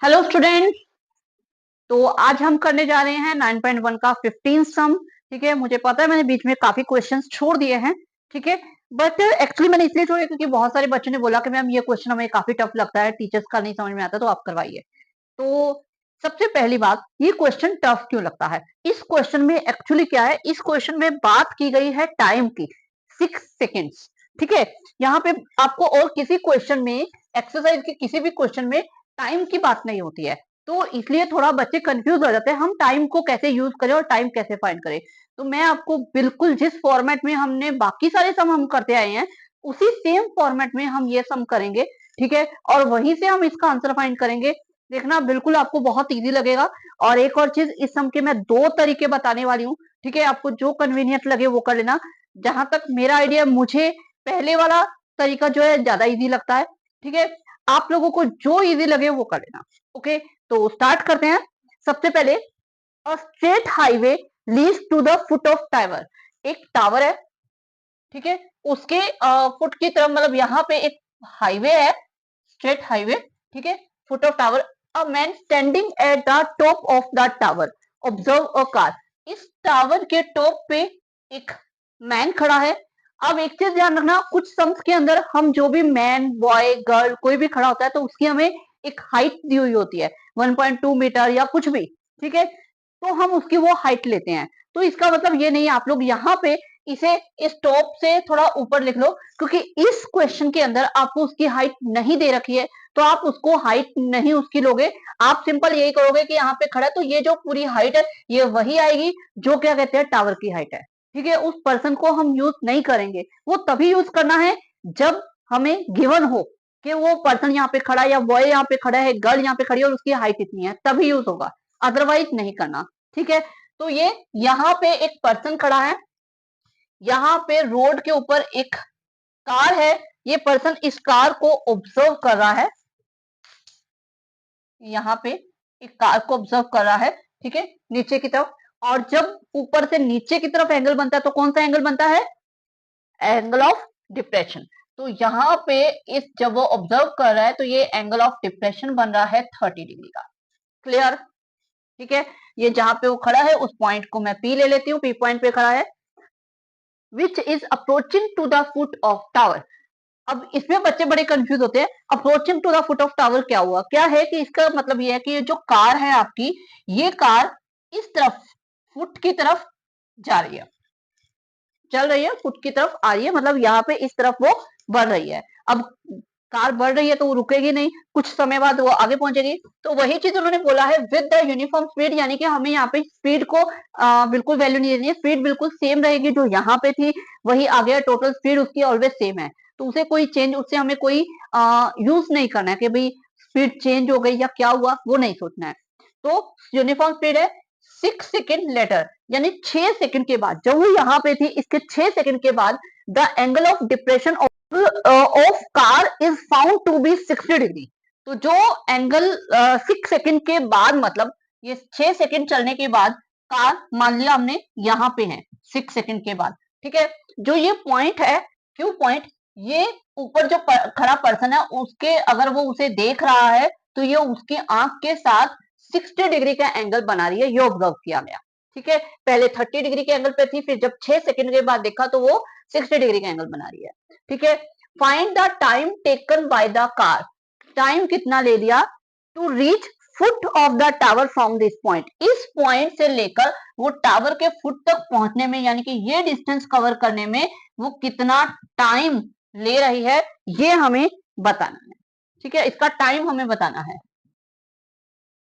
Hello student. तो आज हम करने जा रहे हैं 9.1 का 15 सम। ठीक है, मुझे पता है मैंने बीच में काफी क्वेश्चंस छोड़ दिए हैं। ठीक है, बट एक्चुअली मैंने इसलिए छोड़े क्योंकि बहुत सारे बच्चों ने बोला कि मैम ये क्वेश्चन हमें काफी टफ लगता है, टीचर्स का नहीं समझ में आता, तो आप करवाइए। तो सबसे पहली बात, ये क्वेश्चन टफ क्यों लगता है? इस क्वेश्चन में एक्चुअली क्या है, इस क्वेश्चन में बात की गई है टाइम की, 6 सेकेंड्स। ठीक है, यहाँ पे आपको और किसी क्वेश्चन में, एक्सरसाइज के किसी भी क्वेश्चन में टाइम की बात नहीं होती है। तो इसलिए थोड़ा बच्चे कंफ्यूज हो जाते हैं, हम टाइम को कैसे यूज करें और टाइम कैसे फाइंड करें। तो मैं आपको बिल्कुल जिस फॉर्मेट में हमने बाकी सारे सम हम करते आए हैं, उसी सेम फॉर्मेट में हम ये सम करेंगे। ठीक है, और वहीं से हम इसका आंसर फाइंड करेंगे। देखना, बिल्कुल आपको बहुत इजी लगेगा। और एक और चीज, इस सम के मैं 2 तरीके बताने वाली हूँ। ठीक है, आपको जो कन्वीनियंट लगे वो कर लेना। जहां तक मेरा आइडिया, मुझे पहले वाला तरीका जो है ज्यादा इजी लगता है। ठीक है, आप लोगों को जो इजी लगे वो कर लेना। ओके, तो स्टार्ट करते हैं। सबसे पहले, a straight highway leads to the foot of tower. एक टावर है, ठीक है, उसके फुट की तरफ, मतलब यहाँ पे एक हाईवे है, स्ट्रेट हाईवे। ठीक है, foot of tower, a man standing at the top of the tower observe a car. इस टावर के टॉप पे एक मैन खड़ा है। अब एक चीज ध्यान रखना, कुछ सम्स के अंदर हम जो भी मैन, बॉय, गर्ल कोई भी खड़ा होता है, तो उसकी हमें एक हाइट दी हुई होती है, 1.2 मीटर या कुछ भी। ठीक है, तो हम उसकी वो हाइट लेते हैं। तो इसका मतलब ये नहीं है, आप लोग यहाँ पे इसे इस टॉप से थोड़ा ऊपर लिख लो, क्योंकि इस क्वेश्चन के अंदर आपको उसकी हाइट नहीं दे रखी है, तो आप उसको हाइट नहीं उसकी लोगे। आप सिंपल यही करोगे कि यहाँ पे खड़ा है, तो ये जो पूरी हाइट है ये वही आएगी जो क्या कहते हैं टावर की हाइट है। ठीक है, उस पर्सन को हम यूज नहीं करेंगे। वो तभी यूज करना है जब हमें गिवन हो कि वो पर्सन यहाँ पे खड़ा है, या बॉय यहाँ पे खड़ा है, गर्ल यहाँ पे खड़ी है और उसकी हाइट इतनी है, तभी यूज होगा, अदरवाइज नहीं करना। ठीक है, तो ये यहाँ पे एक पर्सन खड़ा है, यहाँ पे रोड के ऊपर एक कार है, ये पर्सन इस कार को ऑब्जर्व कर रहा है, यहाँ पे एक कार को ऑब्जर्व कर रहा है। ठीक है, नीचे की तरफ। और जब ऊपर से नीचे की तरफ एंगल बनता है, तो कौन सा एंगल बनता है? Angle of depression. तो यहाँ पे इस जब वो ऑब्जर्व कर रहा है, तो ये एंगल ऑफ डिप्रेशन बन रहा है 30 डिग्री का। क्लियर? ठीक है, ये जहां पे वो खड़ा है उस पॉइंट को मैं पी ले लेती हूँ, पी पॉइंट पे खड़ा है, which is approaching to the foot of tower. अब इसमें बच्चे बड़े कंफ्यूज होते हैं, approaching to the foot of tower क्या हुआ, क्या है कि इसका मतलब ये है कि ये जो कार है आपकी, ये कार इस तरफ, फुट की तरफ जा रही है, चल रही है, फुट की तरफ आ रही है, मतलब यहाँ पे इस तरफ वो बढ़ रही है। अब कार बढ़ रही है तो वो रुकेगी नहीं, कुछ समय बाद वो आगे पहुंचेगी। तो वही चीज उन्होंने बोला है विद द यूनिफॉर्म स्पीड, यानी कि हमें यहाँ पे स्पीड को बिल्कुल वैल्यू नहीं देनी है, स्पीड बिल्कुल सेम रहेगी, जो यहाँ पे थी वही आगे, टोटल स्पीड उसकी ऑलवेज सेम है। तो उसे कोई चेंज, उससे हमें कोई यूज नहीं करना है कि भाई स्पीड चेंज हो गई या क्या हुआ, वो नहीं सोचना है। तो यूनिफॉर्म स्पीड है। 6 सेकेंड लेटर, यानी 6 सेकंड के बाद, जब वो यहाँ पे थी इसके 6 सेकंड के बाद, the angle of depression of car is found to be 60 degree. तो जो एंगल 6 सेकंड के बाद, मतलब ये 6 सेकंड चलने के बाद कार, मान लिया हमने यहाँ पे है 6 सेकंड के बाद। ठीक है, जो ये पॉइंट है, क्यू पॉइंट, ये ऊपर जो खड़ा पर्सन है उसके, अगर वो उसे देख रहा है, तो ये उसकी आंख के साथ 60 डिग्री का एंगल बना रही है, ये ऑब्जर्व किया गया। ठीक है, पहले 30 डिग्री के एंगल पे थी, फिर जब 6 सेकंड के बाद देखा तो वो 60 डिग्री का एंगल बना रही है। ठीक है, find the time taken by the car. Time कितना ले लिया to reach foot of the tower from this point, इस पॉइंट से लेकर वो टावर के फुट तक पहुंचने में, यानी कि ये डिस्टेंस कवर करने में वो कितना टाइम ले रही है, ये हमें बताना है। ठीक है, इसका टाइम हमें बताना है।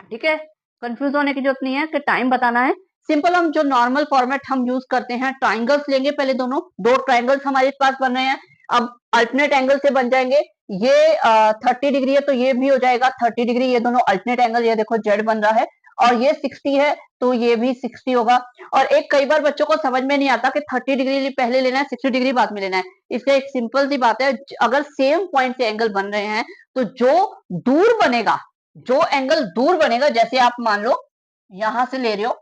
ठीक है, कंफ्यूज होने की जरूरत नहीं है कि टाइम बताना है। सिंपल, हम जो नॉर्मल फॉर्मेट हम यूज करते हैं, ट्राइंगल्स लेंगे पहले, दोनों दो ट्राइंगल्स हमारे पास बन रहे हैं। अब अल्टरनेट एंगल से बन जाएंगे। ये 30 डिग्री है तो ये भी हो जाएगा 30 डिग्री, ये दोनों अल्टरनेट एंगल, ये देखो जेड बन रहा है। और ये 60 है तो ये भी 60 होगा। और एक, कई बार बच्चों को समझ में नहीं आता कि 30 डिग्री पहले लेना है, 60 डिग्री बाद में लेना है। इसका एक सिंपल सी बात है, अगर सेम पॉइंट से एंगल बन रहे हैं, तो जो दूर बनेगा, जो एंगल दूर बनेगा, जैसे आप मान लो यहां से ले रहे हो,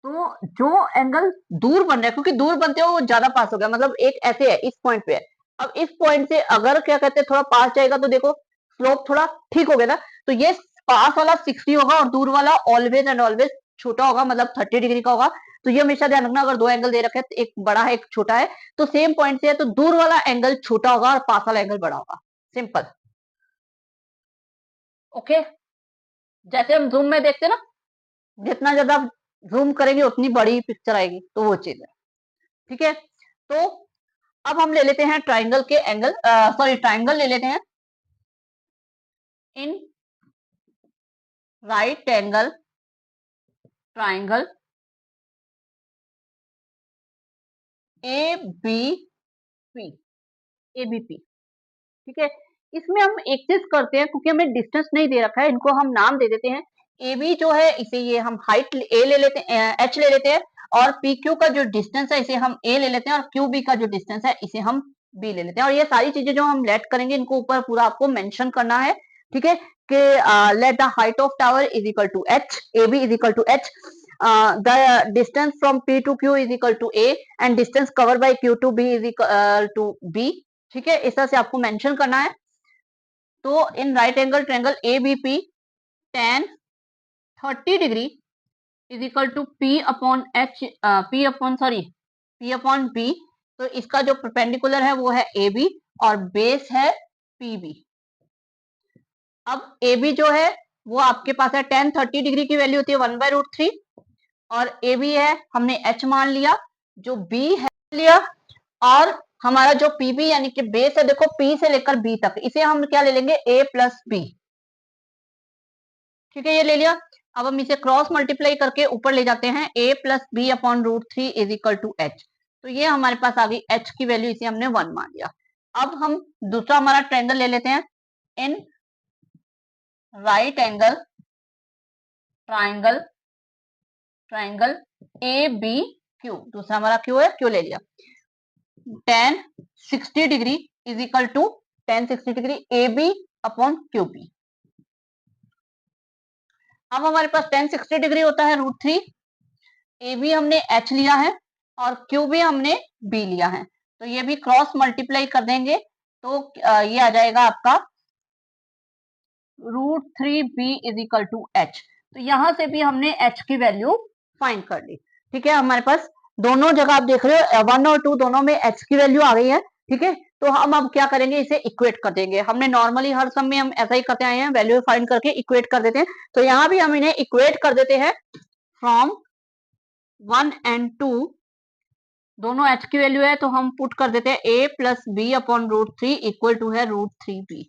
तो जो एंगल दूर बन रहा है, क्योंकि दूर बनते हो वो ज्यादा पास हो गया, मतलब एक ऐसे है, इस पॉइंट पे है। अब इस पॉइंट से अगर क्या कहते हैं थोड़ा पास जाएगा, तो देखो स्लोप थोड़ा ठीक हो गया था। तो ये पास वाला 60 होगा और दूर वाला ऑलवेज एंड ऑलवेज छोटा होगा, मतलब 30 डिग्री का होगा। तो ये हमेशा ध्यान रखना, अगर दो एंगल दे रखे हैं, एक बड़ा है एक छोटा है, तो सेम पॉइंट से है तो दूर वाला एंगल छोटा होगा और पास वाला एंगल बड़ा होगा। सिंपल। ओके। जैसे हम जूम में देखते हैं ना, जितना ज्यादा जूम करेंगे उतनी बड़ी पिक्चर आएगी, तो वो चीज है। ठीक है। तो अब हम ले लेते हैं ट्राइंगल के एंगल, सॉरी ट्राइंगल ले लेते हैं। In right angle triangle A B P, A B P. ठीक है। इसमें हम एक चीज करते हैं, क्योंकि हमें डिस्टेंस नहीं दे रखा है, इनको हम नाम दे देते हैं। ए बी जो है इसे ये हम हाइट ए ले लेते हैं, एच ले लेते हैं, और पी क्यू का जो डिस्टेंस है इसे हम ए ले लेते हैं, और क्यू बी का जो डिस्टेंस है इसे हम बी ले लेते हैं। और ये सारी चीजें जो हम लेट करेंगे इनको ऊपर पूरा आपको मेंशन करना है। ठीक है। कि let the height of tower is equal to H, A B is equal to H, the distance from P to Q is equal to A and distance covered by Q to B is equal to B। ठीक है, इस तरह से आपको mention करना है। तो in right angle triangle A B P tan 30 degree is equal to P upon H, P upon sorry P upon B. तो इसका जो परपेंडिकुलर है वो है ए बी और बेस है पी बी। अब ए बी जो है वो आपके पास है tan 30 डिग्री की वैल्यू होती है 1/√3, और ए बी है हमने एच मान लिया, जो बी है लिया, और हमारा जो पीबी यानी कि बेस है, देखो पी से लेकर बी तक, इसे हम क्या ले लेंगे ए प्लस बी। ठीक है, ये ले लिया। अब हम इसे क्रॉस मल्टीप्लाई करके ऊपर ले जाते हैं, A plus B upon √3 is equal to H. तो ये हमारे पास आ गई एच की वैल्यू, इसे हमने 1 मान लिया। अब हम दूसरा हमारा ट्रायंगल ले लेते हैं। In right angle triangle triangle A B Q, दूसरा हमारा क्यू है, क्यू ले लिया। tan 60 degree is equal to tan 60 degree A B upon Q B. अब हमारे पास tan 60 डिग्री होता है √3, ए बी हमने एच लिया है और क्यू बी हमने बी लिया है। तो ये भी क्रॉस मल्टीप्लाई कर देंगे तो ये आ जाएगा आपका √3b is equal to H. तो यहां से भी हमने एच की वैल्यू फाइंड कर ली। ठीक है, हमारे पास दोनों जगह आप देख रहे हो 1 और 2 दोनों में एच की वैल्यू आ गई है। ठीक है, तो हम अब क्या करेंगे, इसे इक्वेट कर देंगे। हमने नॉर्मली हर सम में हम ऐसा ही करते आए हैं, वैल्यू फाइंड करके इक्वेट कर देते हैं। तो यहाँ भी हम इन्हें इक्वेट कर देते हैं फ्रॉम 1 एंड 2, दोनों एच की वैल्यू है तो हम पुट कर देते हैं A plus B upon √3 equal to है √3b।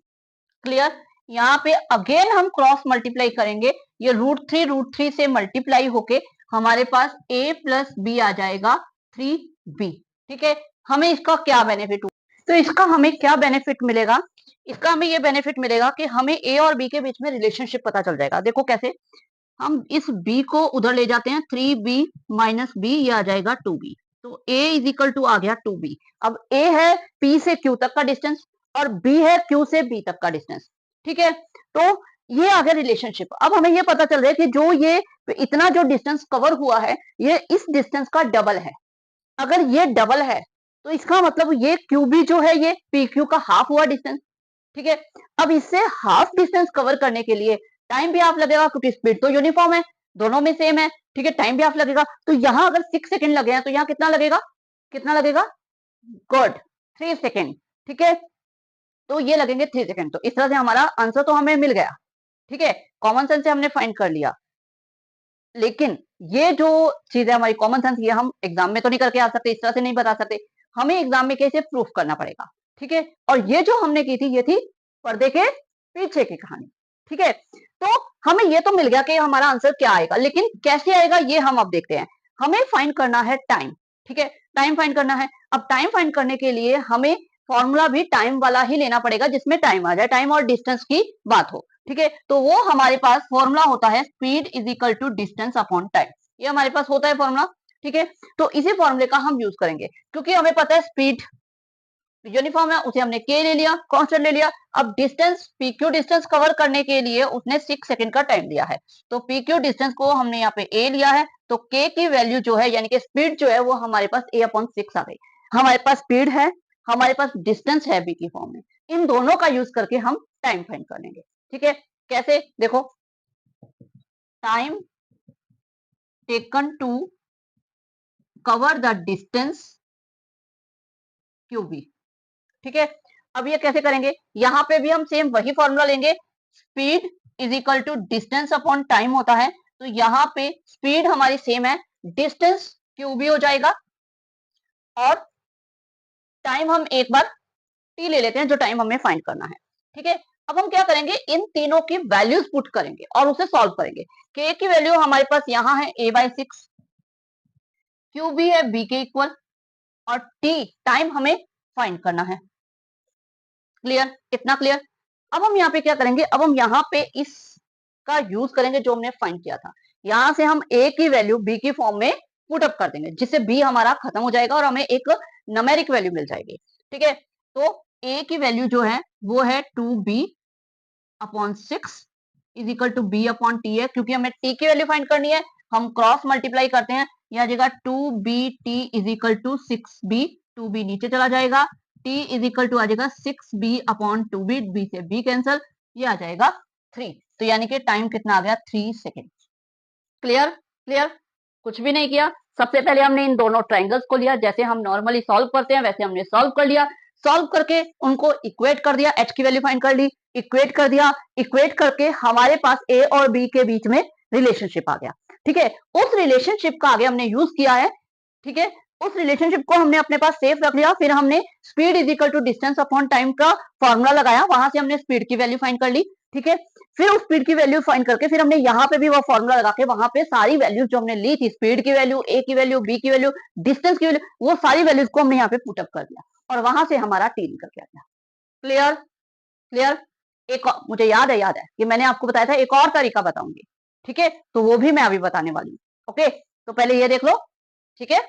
क्लियर। यहाँ पे अगेन हम क्रॉस मल्टीप्लाई करेंगे, ये √3 से मल्टीप्लाई होके हमारे पास a प्लस बी आ जाएगा 3b। ठीक है, हमें इसका क्या बेनिफिट हुआ, तो इसका हमें क्या बेनिफिट मिलेगा, इसका हमें ये बेनिफिट मिलेगा कि हमें a और b के बीच में रिलेशनशिप पता चल जाएगा। देखो कैसे, हम इस b को उधर ले जाते हैं, 3b माइनस b, ये आ जाएगा 2b। तो a इज इक्वल टू आ गया 2b। अब a है p से q तक का डिस्टेंस और b है q से b तक का डिस्टेंस। ठीक है, तो ये आ गया रिलेशनशिप। अब हमें ये पता चल रहा है कि जो ये इतना जो डिस्टेंस कवर हुआ है ये इस डिस्टेंस का डबल है। अगर ये डबल है तो इसका मतलब ये क्यूबी जो है ये पी क्यू का हाफ हुआ डिस्टेंस। ठीक है, अब इससे हाफ डिस्टेंस कवर करने के लिए टाइम भी हाफ लगेगा, क्योंकि स्पीड तो यूनिफॉर्म है, दोनों में सेम है। ठीक है, टाइम भी हाफ लगेगा। तो यहाँ अगर 6 सेकेंड लगे हैं तो यहाँ कितना लगेगा, कितना लगेगा, गुड, 3 सेकेंड। ठीक है, तो ये लगेंगे 3 सेकेंड। तो इस तरह से हमारा आंसर तो हमें मिल गया। ठीक है, कॉमन सेंस से हमने फाइंड कर लिया। लेकिन ये जो चीज है हमारी कॉमन सेंस, ये हम एग्जाम में तो नहीं करके आ सकते, इस तरह से नहीं बता सकते, हमें एग्जाम में कैसे प्रूफ करना पड़ेगा। ठीक है, और ये जो हमने की थी ये थी पर्दे के पीछे की कहानी। ठीक है, तो हमें ये तो मिल गया कि हमारा आंसर क्या आएगा, लेकिन कैसे आएगा ये हम अब देखते हैं। हमें फाइंड करना है टाइम। ठीक है, टाइम फाइंड करना है। अब टाइम फाइंड करने के लिए हमें फॉर्मूला भी टाइम वाला ही लेना पड़ेगा, जिसमें टाइम आ जाए, टाइम और डिस्टेंस की बात हो। ठीक है, तो वो हमारे पास फॉर्मूला होता है speed is equal to distance upon time. ये हमारे पास होता है फॉर्मूला। ठीक है, तो इसी फॉर्मूले का हम यूज करेंगे, क्योंकि हमें पता है स्पीड यूनिफॉर्म है, उसे हमने के ले लिया, कांस्टेंट ले लिया। अब डिस्टेंस पीक्यू डिस्टेंस कवर करने के लिए उसने 6 सेकंड का टाइम दिया है, तो पीक्यू डिस्टेंस को हमने यहाँ पे ए लिया है, तो के की वैल्यू जो है यानी कि स्पीड जो है वो हमारे पास a अपॉन 6 आ गई। हमारे पास स्पीड है, हमारे पास डिस्टेंस है बी की फॉर्म में, इन दोनों का यूज करके हम टाइम फाइंड कर लेंगे। ठीक है, कैसे? देखो, time taken to cover the distance Q B. ठीक है, अब ये कैसे करेंगे? यहां पे भी हम सेम वही फॉर्मूला लेंगे, speed is equal to distance upon time होता है। तो यहां पे स्पीड हमारी सेम है, डिस्टेंस क्यूबी हो जाएगा, और टाइम हम एक बार टी ले लेते हैं, जो टाइम हमें फाइंड करना है। ठीक है, अब हम क्या करेंगे, इन तीनों की वैल्यूज पुट करेंगे और उसे सॉल्व करेंगे। के की वैल्यू हमारे पास यहाँ है a/6, क्यू भी है b के इक्वल, और टी टाइम हमें फाइंड करना है। क्लियर? इतना क्लियर? अब हम यहाँ पे क्या करेंगे, अब हम यहाँ पे इसका यूज करेंगे जो हमने फाइंड किया था। यहां से हम a की वैल्यू b की फॉर्म में पुट अप कर देंगे, जिससे b हमारा खत्म हो जाएगा और हमें एक न्यूमेरिक वैल्यू मिल जाएगी। ठीक है, तो a की वैल्यू जो है वो है 2b/6 is equal to b upon T है, क्योंकि हमें t की वैल्यू फाइंड करनी है। हम क्रॉस मल्टीप्लाई करते हैं, यह आ जाएगा 2bt is equal to 6b, 2b नीचे चला जाएगा, t इज इक्वल टू आ जाएगा 6b अपॉन 2b, b से b कैंसल, ये आ जाएगा 3। तो यानी कि टाइम कितना आ गया, 3 सेकेंड। क्लियर? क्लियर? कुछ भी नहीं किया, सबसे पहले हमने इन दोनों ट्राइंगल्स को लिया, जैसे हम नॉर्मली सॉल्व करते हैं वैसे हमने सॉल्व कर लिया, सॉल्व करके उनको इक्वेट कर दिया, h की वैल्यू फाइंड कर ली, इक्वेट कर दिया, इक्वेट करके हमारे पास a और b के बीच में रिलेशनशिप आ गया। ठीक है, उस रिलेशनशिप का आगे हमने यूज किया है। ठीक है, उस रिलेशनशिप को हमने अपने पास सेफ रख लिया, फिर हमने speed is equal to distance upon time का फॉर्मूला लगाया, वहां से हमने स्पीड की वैल्यू फाइंड कर ली। ठीक है, फिर उस स्पीड की वैल्यू फाइंड करके फिर हमने यहाँ पे भी वो फॉर्मूला लगा के वहां पे सारी वैल्यूज जो हमने ली थी, स्पीड की वैल्यू, ए की वैल्यू, बी की वैल्यू, डिस्टेंस की वैल्यू, वो सारी वैल्यूज को हमने यहाँ पे पुटअप कर दिया और वहां से हमारा टी निकल के आ गया। क्लियर? क्लियर? एक और, मुझे याद है कि मैंने आपको बताया था एक और तरीका बताऊंगी। ठीक है, तो वो भी मैं अभी बताने वाली हूँ। ओके, तो पहले ये देख लो। ठीक है,